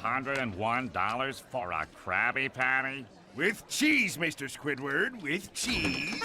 $101 for a Krabby Patty? With cheese, Mr. Squidward, with cheese.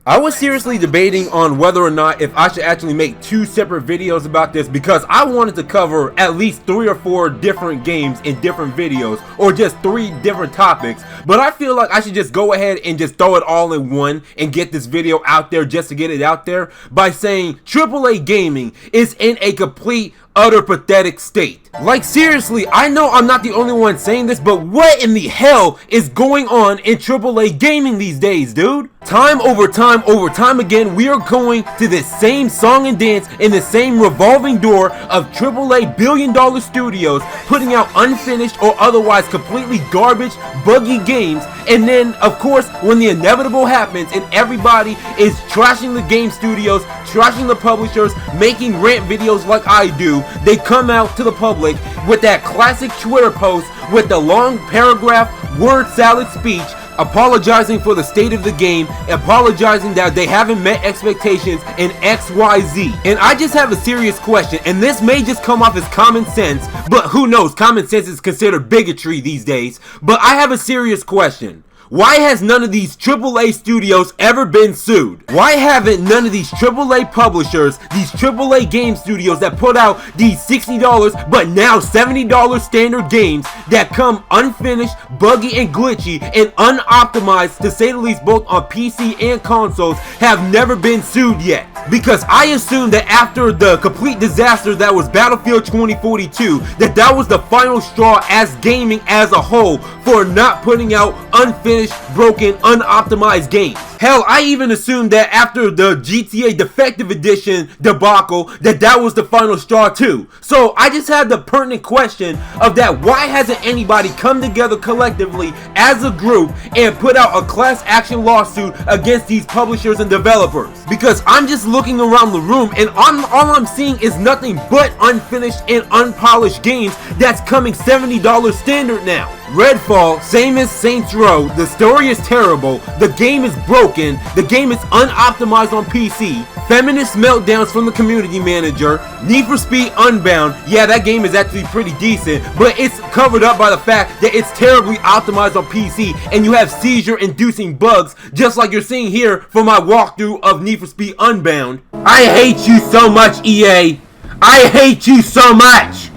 I was seriously debating on whether or not if I should actually make 2 separate videos about this, because I wanted to cover at least 3 or 4 different games in different videos, or just 3 different topics. But I feel like I should just go ahead and just throw it all in one and get this video out there just to get it out there by saying AAA gaming is in a complete utter pathetic state. Like seriously, I know I'm not the only one saying this, but what in the hell is going on in AAA gaming these days, dude? Time over time again, we are going to the same song and dance in the same revolving door of AAA billion-dollar studios putting out unfinished or otherwise completely garbage, buggy games, and then of course when the inevitable happens and everybody is trashing the game studios, trashing the publishers, making rant videos like I do, they come out to the public with that classic Twitter post with the long paragraph word salad speech apologizing for the state of the game, apologizing that they haven't met expectations in XYZ. And I just have a serious question, and this may just come off as common sense, but who knows, common sense is considered bigotry these days. But I have a serious question. Why has none of these AAA studios ever been sued? Why haven't none of these AAA publishers, these AAA game studios that put out these $60 but now $70 standard games that come unfinished, buggy and glitchy and unoptimized to say the least both on PC and consoles, have never been sued yet? Because I assumed that after the complete disaster that was Battlefield 2042, that was the final straw as gaming as a whole for not putting out unfinished, broken, unoptimized games. Hell, I even assumed that after the GTA Defective Edition debacle, that was the final straw too. So I just had the pertinent question of that, why hasn't anybody come together collectively as a group and put out a class action lawsuit against these publishers and developers? Because I'm just looking around the room and all I'm seeing is nothing but unfinished and unpolished games that's coming $70 standard now. RedFall, same as Saints Row, the story is terrible, the game is broken, the game is unoptimized on PC, feminist meltdowns from the community manager, Need for Speed Unbound, yeah, that game is actually pretty decent, but it's covered up by the fact that it's terribly optimized on PC and you have seizure-inducing bugs, just like you're seeing here for my walkthrough of Need for Speed Unbound. I hate you so much, EA! I hate you so much!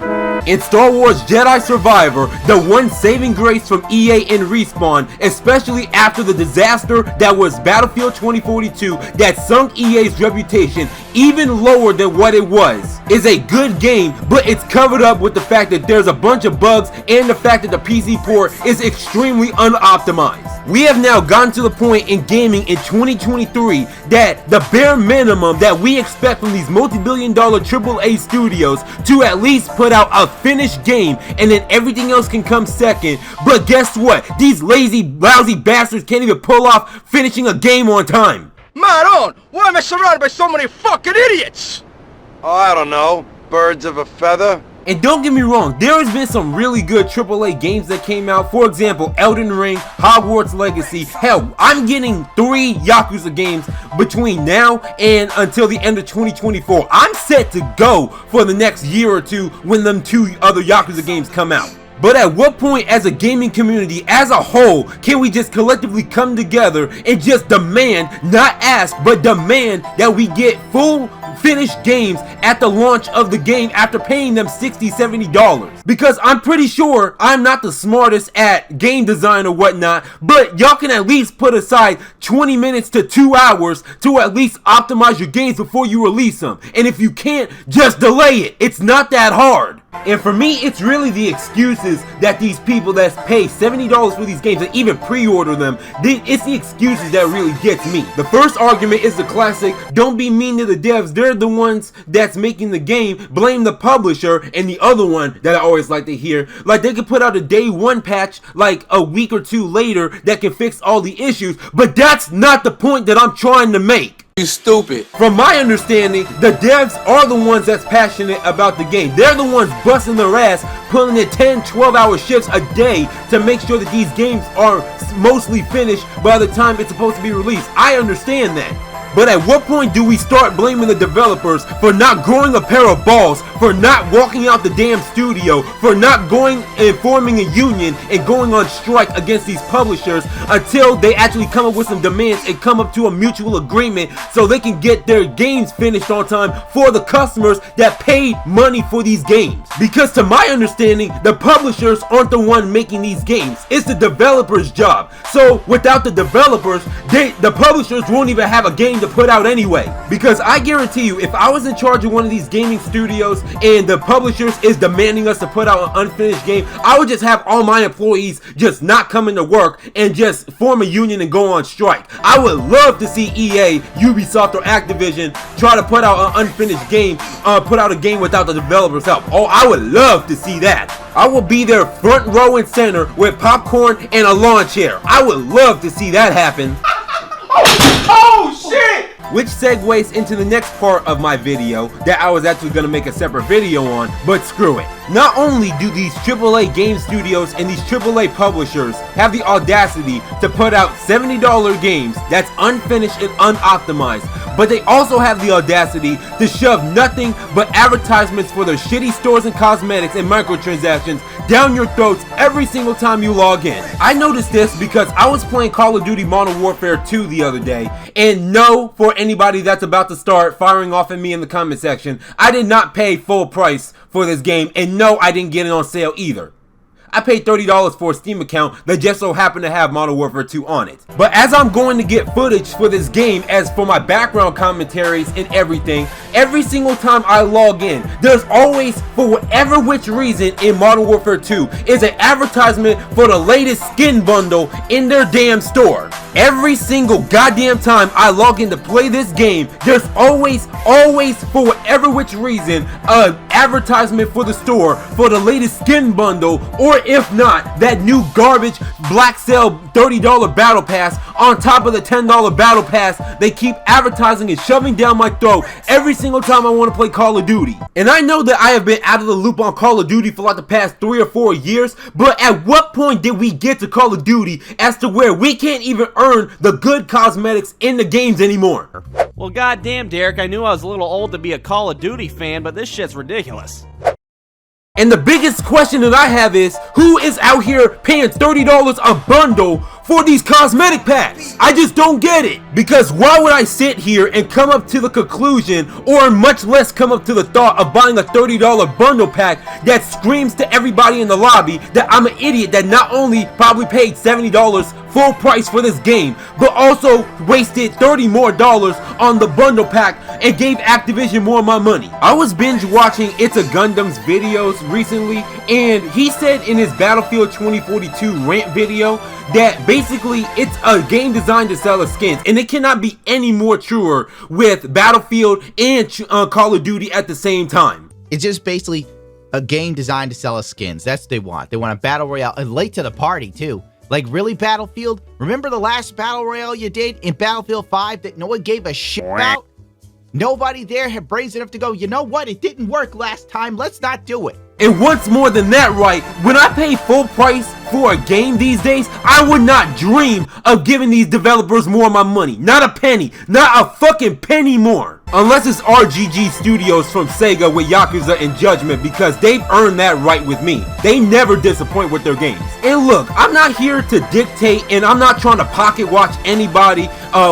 In Star Wars Jedi Survivor, the one saving grace from EA and Respawn, especially after the disaster that was Battlefield 2042 that sunk EA's reputation even lower than what it was, is a good game, but it's covered up with the fact that there's a bunch of bugs and the fact that the PC port is extremely unoptimized. We have now gotten to the point in gaming in 2023 that the bare minimum that we expect from these multi-billion-dollar AAA studios to at least put out a finished game, and then everything else can come second. But guess what? These lazy, lousy bastards can't even pull off finishing a game on time. Maron, why am I surrounded by so many fucking idiots? Oh, I don't know. Birds of a feather. And don't get me wrong, there has been some really good AAA games that came out. For example, Elden Ring, Hogwarts Legacy. Hell, I'm getting 3 Yakuza games between now and until the end of 2024. I'm set to go for the next year or two when them 2 other Yakuza games come out. But at what point as a gaming community as a whole can we just collectively come together and just demand, not ask, but demand that we get full finished games at the launch of the game after paying them $60, $70? Because I'm pretty sure I'm not the smartest at game design or whatnot, but y'all can at least put aside 20 minutes to 2 hours to at least optimize your games before you release them. And if you can't, just delay it. It's not that hard. And for me, it's really the excuses that these people that pay $70 for these games and even pre-order them, it's the excuses that really gets me. The first argument is the classic, don't be mean to the devs, they're the ones that's making the game, blame the publisher. And the other one that I always like to hear, like they could put out a day 1 patch like a week or 2 later that can fix all the issues, but that's not the point that I'm trying to make. You stupid. From my understanding, the devs are the ones that's passionate about the game. They're the ones busting their ass, pulling in 10-12 hour shifts a day to make sure that these games are mostly finished by the time it's supposed to be released. I understand that. But at what point do we start blaming the developers for not growing a pair of balls, for not walking out the damn studio, for not going and forming a union and going on strike against these publishers until they actually come up with some demands and come up to a mutual agreement so they can get their games finished on time for the customers that paid money for these games? Because to my understanding, the publishers aren't the one making these games. It's the developers' job. So without the developers, the publishers won't even have a game to put out anyway. Because I guarantee you, if I was in charge of one of these gaming studios and the publishers is demanding us to put out an unfinished game, I would just have all my employees just not come into work and just form a union and go on strike. I would love to see EA, Ubisoft, or Activision try to put out an unfinished game, put out a game without the developers' help. Oh, I would love to see that. I will be there front row and center with popcorn and a lawn chair. I would love to see that happen. Oh shit! Which segues into the next part of my video that I was actually going to make a separate video on, but screw it. Not only do these AAA game studios and these AAA publishers have the audacity to put out $70 games that's unfinished and unoptimized, but they also have the audacity to shove nothing but advertisements for their shitty stores and cosmetics and microtransactions down your throats every single time you log in. I noticed this because I was playing Call of Duty Modern Warfare 2 the other day, and no, for anybody that's about to start firing off at me in the comment section, I did not pay full price for this game, and no, I didn't get it on sale either. I paid $30 for a Steam account that just so happened to have Modern Warfare 2 on it. But as I'm going to get footage for this game, as for my background commentaries and everything, every single time I log in, there's always, for whatever which reason in Modern Warfare 2, is an advertisement for the latest skin bundle in their damn store. Every single goddamn time I log in to play this game, there's always, for whatever which reason, an advertisement for the store for the latest skin bundle, or if not, that new garbage Black Sale $30 battle pass on top of the $10 battle pass they keep advertising and shoving down my throat every single time I want to play Call of Duty. And I know that I have been out of the loop on Call of Duty for like the past 3 or 4 years, but at what point did we get to Call of Duty as to where we can't even earn the good cosmetics in the games anymore? Well, goddamn, Derek, I knew I was a little old to be a Call of Duty fan, but this shit's ridiculous. And the biggest question that I have is, who is out here paying $30 a bundle for these cosmetic packs? I just don't get it. Because why would I sit here and come up to the conclusion, or much less come up to the thought of buying a $30 bundle pack that screams to everybody in the lobby that I'm an idiot that not only probably paid $70 full price for this game, but also wasted $30 more on the bundle pack and gave Activision more of my money. I was binge watching It's a Gundam's videos recently, and he said in his Battlefield 2042 rant video that basically it's a game designed to sell skins, and it cannot be any more truer with Battlefield and Call of Duty at the same time. It's just basically a game designed to sell us skins. That's what they want. They want a battle royale, and late to the party too. Like, really, Battlefield? Remember the last battle royale you did in Battlefield 5 that no one gave a shit about? Nobody there had brazen enough to go, you know what, it didn't work last time, let's not do it. And what's more than that, right, when I pay full price for a game these days, I would not dream of giving these developers more of my money. Not a penny. Not a fucking penny more. Unless it's RGG Studios from Sega with Yakuza and Judgment, because they've earned that right with me. They never disappoint with their games. And look, I'm not here to dictate, and I'm not trying to pocket watch anybody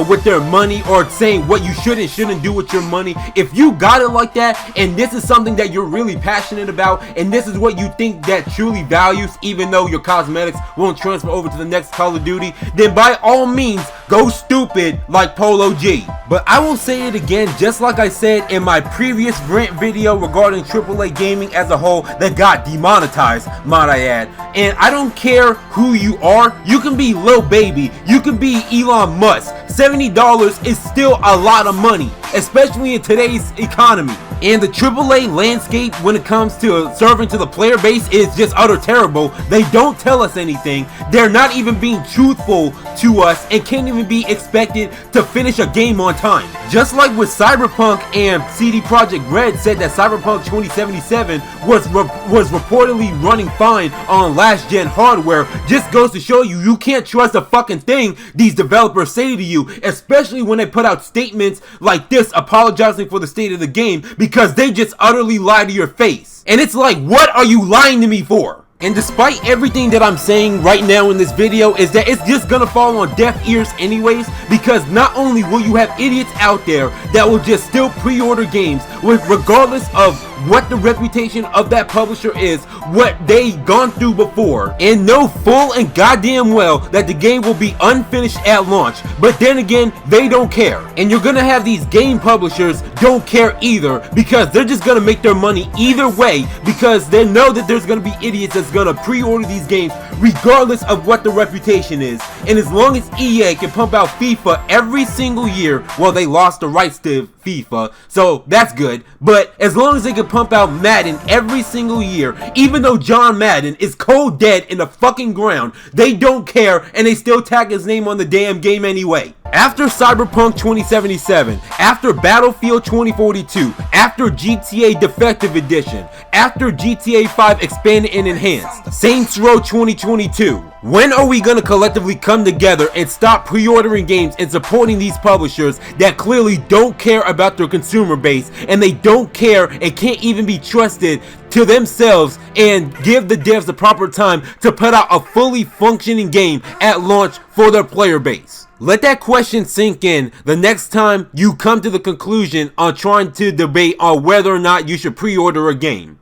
with their money or saying what you should and shouldn't do with your money. If you got it like that, and this is something that you're really passionate about, and this is what you think that truly values, even though your cosmetics won't transfer over to the next Call of Duty, then by all means, go stupid like Polo G. But I will say it again, just like I said in my previous rant video regarding AAA gaming as a whole that got demonetized, might I add. And I don't care who you are. You can be Lil Baby, you can be Elon Musk. $70 is still a lot of money, especially in today's economy. And the AAA landscape when it comes to serving to the player base is just utter terrible. They don't tell us anything. They're not even being truthful to us and can't even be expected to finish a game on time. Just like with Cyberpunk, and CD Projekt Red said that Cyberpunk 2077 was reportedly running fine on last gen hardware, just goes to show you can't trust a fucking thing these developers say to you, especially when they put out statements like this apologizing for the state of the game, because they just utterly lie to your face. And it's like, what are you lying to me for? And despite everything that I'm saying right now in this video, is that it's just gonna fall on deaf ears anyways, because not only will you have idiots out there that will just still pre-order games with regardless of what the reputation of that publisher is, what they've gone through before, and know full and goddamn well that the game will be unfinished at launch, but then again, they don't care. And you're gonna have these game publishers don't care either, because they're just gonna make their money either way, because they know that there's gonna be idiots that's gonna pre-order these games regardless of what the reputation is. And as long as EA can pump out FIFA every single year, well, they lost the rights to FIFA, so that's good, but as long as they can pump out Madden every single year, even though John Madden is cold dead in the fucking ground, they don't care, and they still tag his name on the damn game anyway. After Cyberpunk 2077, after Battlefield 2042, after GTA Defective Edition, after GTA 5 Expanded and Enhanced, Saints Row 2022, when are we gonna collectively come together and stop pre-ordering games and supporting these publishers that clearly don't care about their consumer base, and they don't care and can't even be trusted to themselves, and give the devs the proper time to put out a fully functioning game at launch for their player base? Let that question sink in the next time you come to the conclusion on trying to debate on whether or not you should pre-order a game.